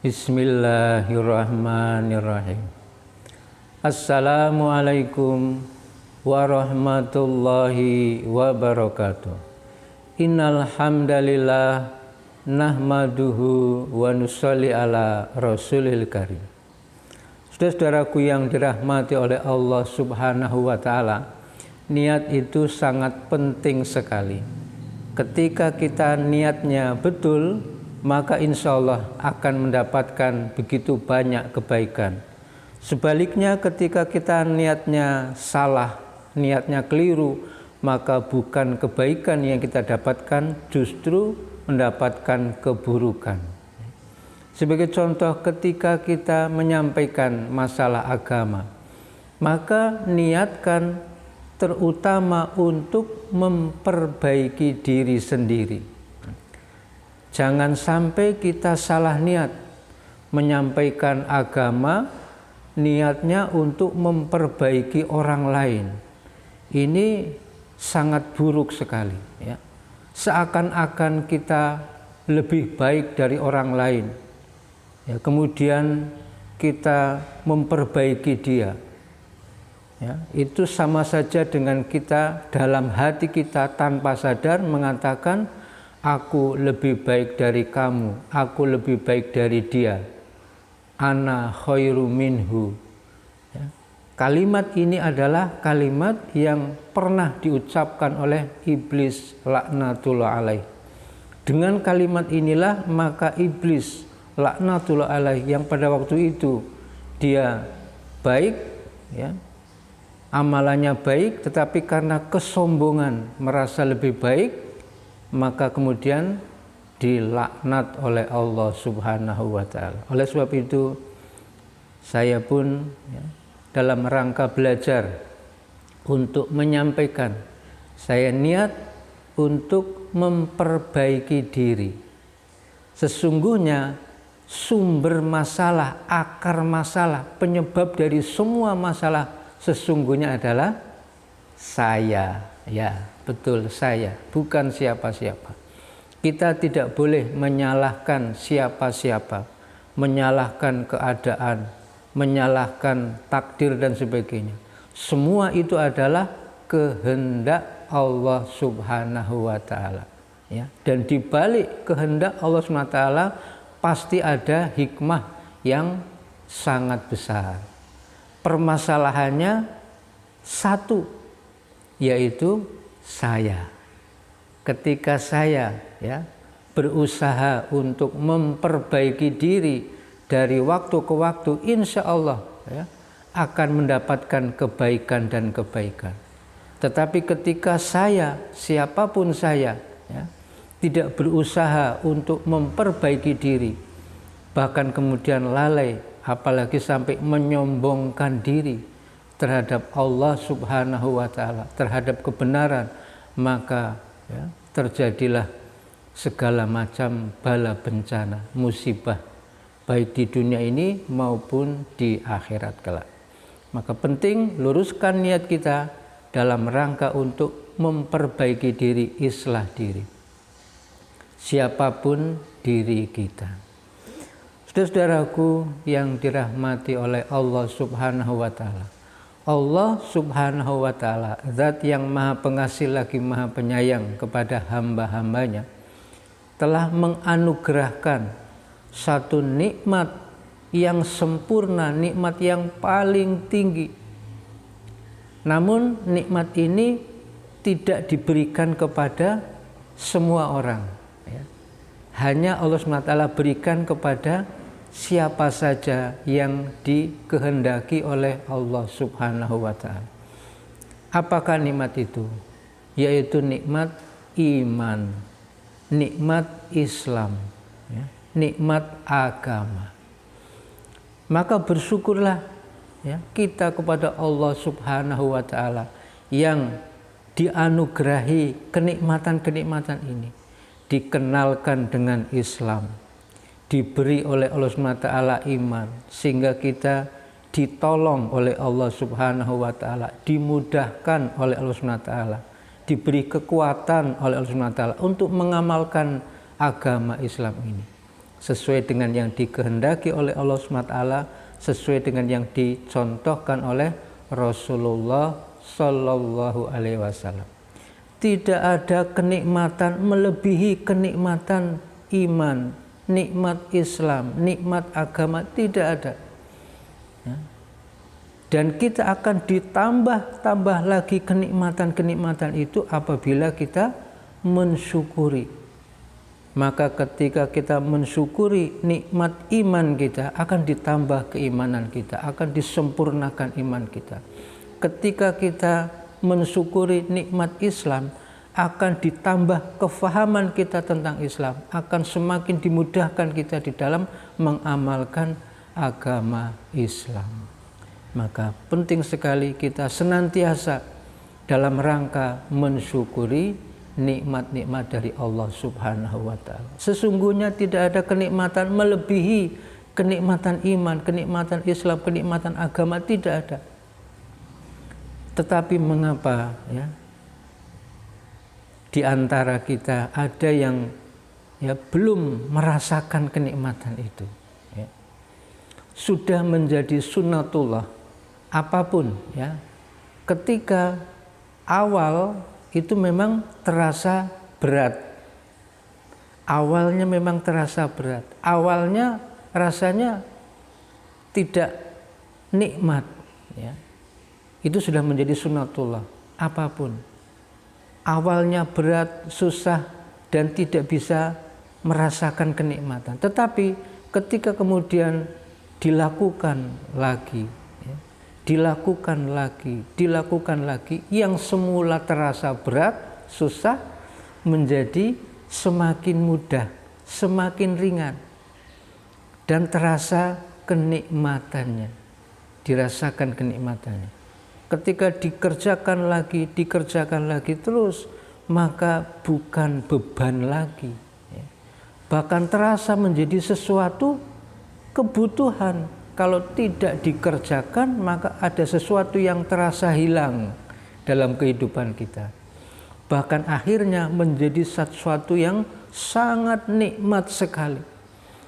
Bismillahirrahmanirrahim. Assalamualaikum warahmatullahi wabarakatuh. Innal hamdalillah nahmaduhu wa nusalli ala rasulil karim. Saudara-saudaraku yang dirahmati oleh Allah Subhanahu wa taala, niat itu sangat penting sekali. Ketika kita niatnya betul, maka insya Allah akan mendapatkan begitu banyak kebaikan. Sebaliknya ketika kita niatnya salah, niatnya keliru, maka bukan kebaikan yang kita dapatkan, justru mendapatkan keburukan. Sebagai contoh, ketika kita menyampaikan masalah agama, maka niatkan terutama untuk memperbaiki diri sendiri. Jangan sampai kita salah niat menyampaikan agama, niatnya untuk memperbaiki orang lain. Ini sangat buruk sekali, ya. Seakan-akan kita lebih baik dari orang lain, ya, kemudian kita memperbaiki dia, ya, itu sama saja dengan kita dalam hati kita tanpa sadar mengatakan, aku lebih baik dari kamu, aku lebih baik dari dia. Ana khairu minhu. Ya. Kalimat ini adalah kalimat yang pernah diucapkan oleh iblis laknatullah alaih. Dengan kalimat inilah maka iblis laknatullah alaih yang pada waktu itu dia baik, ya, amalannya baik, tetapi karena kesombongan merasa lebih baik, maka kemudian dilaknat oleh Allah Subhanahu wa ta'ala. Oleh sebab itu saya pun, ya, dalam rangka belajar untuk menyampaikan, saya niat untuk memperbaiki diri. Sesungguhnya sumber masalah, akar masalah, penyebab dari semua masalah sesungguhnya adalah saya, ya. Betul, saya, bukan siapa-siapa. Kita tidak boleh menyalahkan siapa-siapa, menyalahkan keadaan, menyalahkan takdir dan sebagainya. Semua itu adalah kehendak Allah Subhanahu wa taala, ya. Dan di balik kehendak Allah Subhanahu wa taala pasti ada hikmah yang sangat besar. Permasalahannya satu, yaitu saya. Ketika saya, ya, berusaha untuk memperbaiki diri dari waktu ke waktu, insya Allah, ya, akan mendapatkan kebaikan dan kebaikan. Tetapi ketika saya, siapapun saya, ya, tidak berusaha untuk memperbaiki diri, bahkan kemudian lalai, apalagi sampai menyombongkan diri terhadap Allah Subhanahu wa ta'ala, terhadap kebenaran, maka, ya, terjadilah segala macam bala bencana, musibah, baik di dunia ini maupun di akhirat kelak. Maka penting luruskan niat kita dalam rangka untuk memperbaiki diri, islah diri. Siapapun diri kita. Saudara-saudaraku yang dirahmati oleh Allah Subhanahu wa ta'ala, Allah Subhanahu wa ta'ala, zat yang maha pengasih lagi maha penyayang kepada hamba-hambanya, telah menganugerahkan satu nikmat yang sempurna, nikmat yang paling tinggi. Namun nikmat ini tidak diberikan kepada semua orang, ya. Hanya Allah Subhanahu wa ta'ala berikan kepada siapa saja yang dikehendaki oleh Allah Subhanahu wa ta'ala. Apakah nikmat itu? Yaitu nikmat iman, nikmat Islam, ya, nikmat agama. Maka bersyukurlah, ya, kita kepada Allah Subhanahu wa ta'ala yang dianugerahi kenikmatan-kenikmatan ini, dikenalkan dengan Islam, diberi oleh Allah Subhanahu wa ta'ala iman, sehingga kita ditolong oleh Allah Subhanahu wa ta'ala, dimudahkan oleh Allah Subhanahu wa ta'ala, diberi kekuatan oleh Allah Subhanahu wa ta'ala untuk mengamalkan agama Islam ini. sesuai dengan yang dikehendaki oleh Allah SWT, sesuai dengan yang dicontohkan oleh Rasulullah Shallallahu Alaihi Wasallam. Tidak ada kenikmatan melebihi kenikmatan iman, nikmat Islam, nikmat agama, tidak ada. Ya. Dan kita akan ditambah lagi kenikmatan-kenikmatan itu apabila kita mensyukuri. Maka ketika kita mensyukuri nikmat iman kita, akan ditambah keimanan kita, akan disempurnakan iman kita. Ketika kita mensyukuri nikmat Islam, akan ditambah kefahaman kita tentang Islam, akan semakin dimudahkan kita di dalam mengamalkan agama Islam. Maka penting sekali kita senantiasa dalam rangka mensyukuri nikmat-nikmat dari Allah Subhanahu wa Ta'ala. Sesungguhnya tidak ada kenikmatan melebihi kenikmatan iman, kenikmatan Islam, kenikmatan agama, tidak ada. Tetapi mengapa ya di antara kita ada yang ya belum merasakan kenikmatan itu, ya. Sudah menjadi sunnatullah apapun, ya, ketika awal itu memang terasa berat. Awalnya memang terasa berat. Awalnya rasanya tidak nikmat, ya. Itu sudah menjadi sunnatullah apapun. Awalnya berat, susah, dan tidak bisa merasakan kenikmatan. Tetapi ketika kemudian dilakukan lagi, ya, dilakukan lagi, yang semula terasa berat, susah, menjadi semakin mudah, semakin ringan, dan terasa kenikmatannya, dirasakan kenikmatannya. Ketika dikerjakan lagi terus, maka bukan beban lagi, ya. Bahkan terasa menjadi sesuatu kebutuhan. Kalau tidak dikerjakan, maka ada sesuatu yang terasa hilang dalam kehidupan kita. Bahkan akhirnya menjadi sesuatu yang sangat nikmat sekali,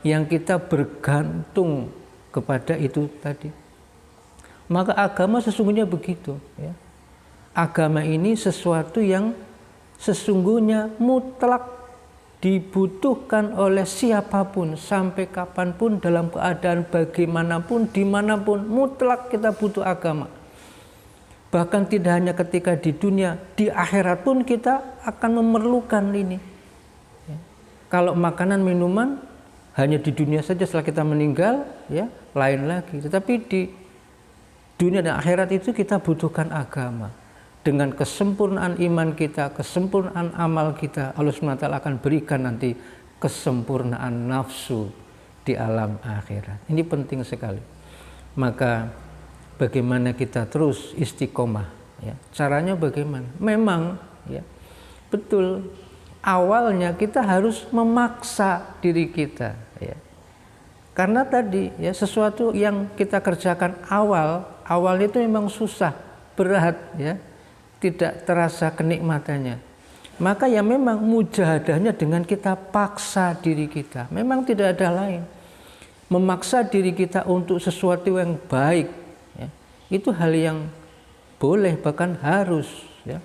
yang kita bergantung kepada itu tadi. Maka agama sesungguhnya begitu, ya. Agama ini sesuatu yang sesungguhnya mutlak dibutuhkan oleh siapapun, sampai kapanpun, dalam keadaan bagaimanapun, dimanapun, mutlak kita butuh agama. Bahkan tidak hanya ketika di dunia, di akhirat pun kita akan memerlukan ini, ya. Kalau makanan minuman hanya di dunia saja, setelah kita meninggal, ya, lain lagi. Tetapi di dunia dan akhirat itu kita butuhkan agama. Dengan kesempurnaan iman kita, kesempurnaan amal kita, Allah SWT akan berikan nanti kesempurnaan nafsu di alam akhirat. Ini penting sekali. Maka bagaimana kita terus istiqomah, ya. Caranya bagaimana? Memang, ya, betul, awalnya kita harus memaksa diri kita, ya. Karena tadi, ya, sesuatu yang kita kerjakan awalnya itu memang susah, berat, ya, tidak terasa kenikmatannya. Maka ya memang mujahadahnya dengan kita paksa diri kita. Memang tidak ada lain. Memaksa diri kita untuk sesuatu yang baik, ya, itu hal yang boleh, bahkan harus, ya.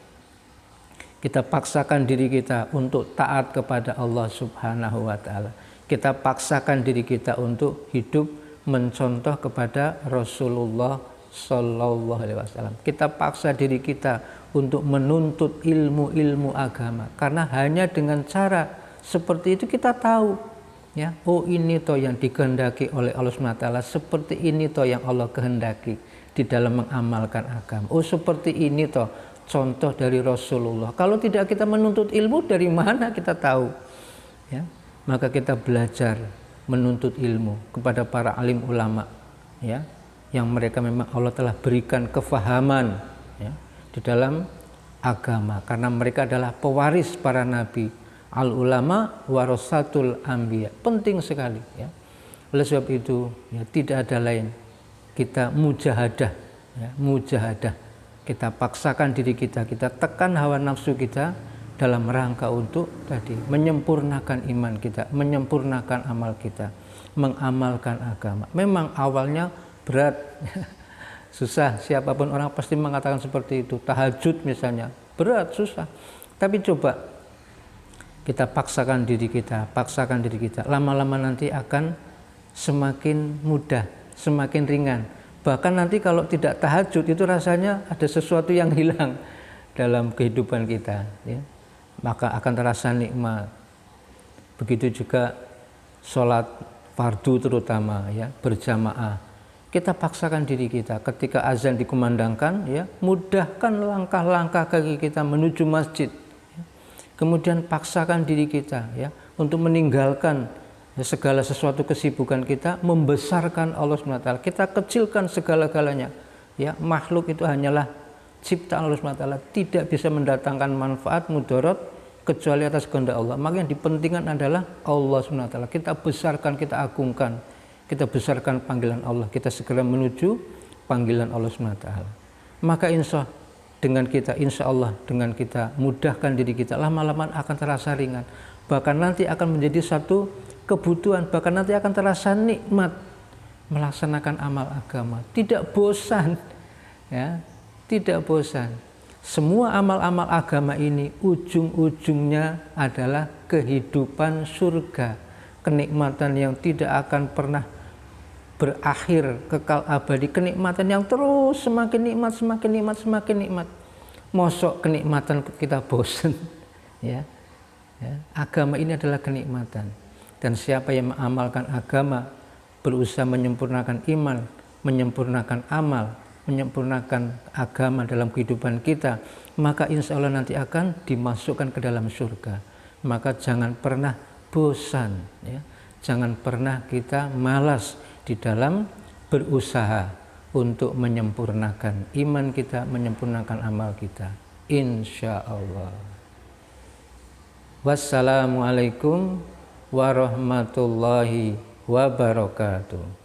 Kita paksakan diri kita untuk taat kepada Allah Subhanahu wa Ta'ala. Kita paksakan diri kita untuk hidup mencontoh kepada Rasulullah Shallallahu Alaihi Wasallam. Kita paksa diri kita untuk menuntut ilmu-ilmu agama, karena hanya dengan cara seperti itu kita tahu, ya, oh ini toh yang dikehendaki oleh Allah SWT, seperti ini toh yang Allah kehendaki di dalam mengamalkan agama. Oh seperti ini toh contoh dari Rasulullah. Kalau tidak kita menuntut ilmu, dari mana kita tahu, ya? Maka kita belajar menuntut ilmu kepada para alim ulama, ya, yang mereka memang Allah telah berikan kefahaman, ya, di dalam agama, karena mereka adalah pewaris para nabi. Al ulama warasatul anbiya, penting sekali, ya. Oleh sebab itu, ya, tidak ada lain, kita mujahadah, ya, mujahadah. Kita paksakan diri kita, kita tekan hawa nafsu kita dalam rangka untuk tadi menyempurnakan iman kita, menyempurnakan amal kita, mengamalkan agama. Memang awalnya berat, susah. Siapapun orang pasti mengatakan seperti itu. Tahajud misalnya, berat, susah. Tapi coba kita paksakan diri kita, lama-lama nanti akan semakin mudah, semakin ringan. Bahkan nanti kalau tidak tahajud itu rasanya ada sesuatu yang hilang dalam kehidupan kita, ya. Maka akan terasa nikmat. Begitu juga sholat fardu terutama, ya, berjamaah. Kita paksakan diri kita ketika azan dikumandangkan, ya, mudahkan langkah-langkah kaki kita menuju masjid. Ya. Kemudian paksakan diri kita, ya, untuk meninggalkan segala sesuatu kesibukan kita, membesarkan Allah SWT. Kita kecilkan segala-galanya, ya. Makhluk itu hanyalah ciptaan Allah SWT, tidak bisa mendatangkan manfaat mudarat kecuali atas kehendak Allah. Maka yang dipentingkan adalah Allah SWT. Kita besarkan, kita agungkan, kita besarkan panggilan Allah, kita segera menuju panggilan Allah SWT. Maka insya Allah dengan kita mudahkan diri kita, lama-lama akan terasa ringan. Bahkan nanti akan menjadi satu kebutuhan, bahkan nanti akan terasa nikmat melaksanakan amal agama. Tidak bosan, ya, tidak bosan. Semua amal-amal agama ini ujung-ujungnya adalah kehidupan surga, kenikmatan yang tidak akan pernah berakhir, kekal abadi, kenikmatan yang terus semakin nikmat, semakin nikmat, semakin nikmat. Mosok kenikmatan kita bosan, ya. Ya, agama ini adalah kenikmatan, dan siapa yang mengamalkan agama, berusaha menyempurnakan iman, menyempurnakan amal, menyempurnakan agama dalam kehidupan kita, maka insya Allah nanti akan dimasukkan ke dalam surga. Maka jangan pernah bosan, ya. Jangan pernah kita malas di dalam berusaha untuk menyempurnakan iman kita, menyempurnakan amal kita, insya Allah. Wassalamualaikum warahmatullahi wabarakatuh.